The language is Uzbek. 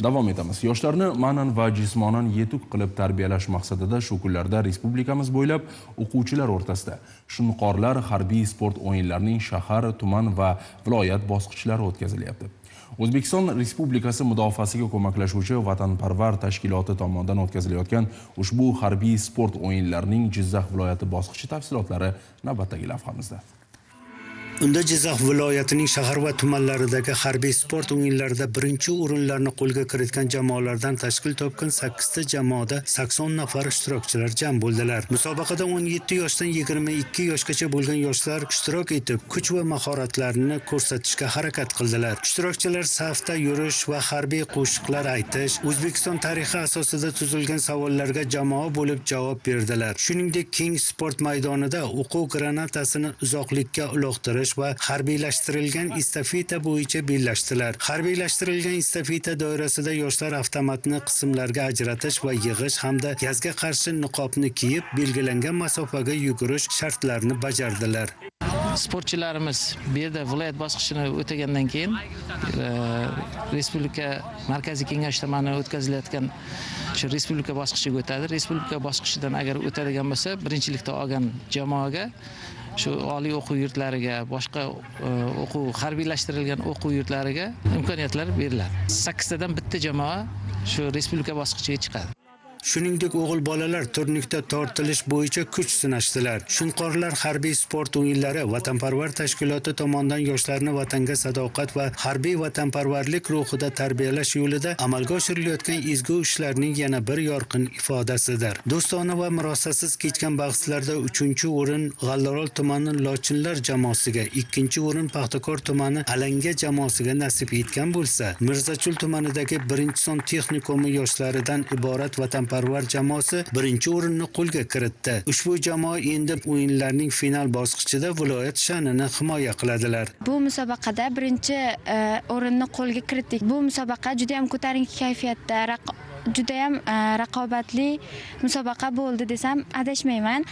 Davom etamiz. Yoshlarni ma'nan va jismonan yetuk qilib tarbiyalash maqsadida shu kunlarda respublikamiz bo'ylab o'quvchilar o'rtasida shunqorlar harbiy sport o'yinlarining shahar, tuman va viloyat bosqichlari o'tkazilyapti. O'zbekiston Respublikasi mudofaasiga ko'maklashuvchi vatanparvar tashkiloti tomonidan o'tkazilayotgan ushbu harbiy sport o'yinlarining Jizzax viloyati bosqichi tafsilotlari navbatdagi lavhamizda. Unda Jizzax viloyatining shahar va tumanlaridagi harbiy sport o'yinlarida birinchi o'rinlarni qo'lga kiritgan jamoalardan tashkil topgan 8 ta jamoada 80 nafar ishtirokchilar jam bo'ldilar. Musobaqada 17 yoshdan 22 yoshgacha bo'lgan yoshlar ishtirok etib, kuch va mahoratlarini ko'rsatishga harakat qildilar. Ishtirokchilar safda yurish va harbiy qo'shiqlar aytish, O'zbekiston tarixi asosida tuzilgan savollarga jamoa bo'lib javob berdilar. Shuningdek, keng sport maydonida o'quv granatasini uzoqlikka uloqtirish va harbiylashtirilgan estafeta bo'yicha bellashdilar. Harbiylashtirilgan estafeta doirasida yoshlar avtomatni qismlarga ajratish va yig'ish hamda gazga qarshi niqobni kiyib, belgilangan masofaga yugurish shartlarini bajardilar. Sportchilarimiz bu yerda viloyat bosqichini o'tagandan keyin respublika markaziy kengash tomonidan o'tkazilayotgan shu respublika bosqichiga o'tadi. Respublika bosqichidan agar o'tadigan bo'lsa, birinchilikda olgan jamoaga shu oliy o'quv yurtlariga, boshqa o'quv harbiylashtirilgan o'quv yurtlariga imkoniyatlar beriladi. 8 tadan bitta jamoa shu respublika bosqichiga chiqadi. Shuningdek, o'g'il bolalar turnirda tortilish bo'yicha kuch sinashdilar. Shunqorlar harbiy sport o'yinlari vatanparvar tashkiloti tomonidan yoshlarni vatanga sadoqat va harbiy vatanparvarlik ruhida tarbiyalash yo'lida amalga oshirilayotgan ezgu ishlarning yana bir yorqin ifodasidir. Do'stona va murosasiz kechgan bahslarda 3-o'rin G'allorol tumani Lochinlar jamoasiga, 2-o'rin Paxtakor tumani Alanga jamoasiga nasib etgan bo'lsa, Mirzachul tumanidagi 1-son texnikumi yoshlaridan iborat vatanparvar jamoasi 1-o'rinni qo'lga kiritdi. Ushbu jamoa endi o'yinlarning final bosqichida viloyat sha'nini himoya qiladilar. Bu musobaqada 1-o'rinni qo'lga kiritdik. Bu musobaqa juda ham ko'tarinki kayfiyatda, juda ham raqobatli musobaqa bo'ldi desam adashmayman.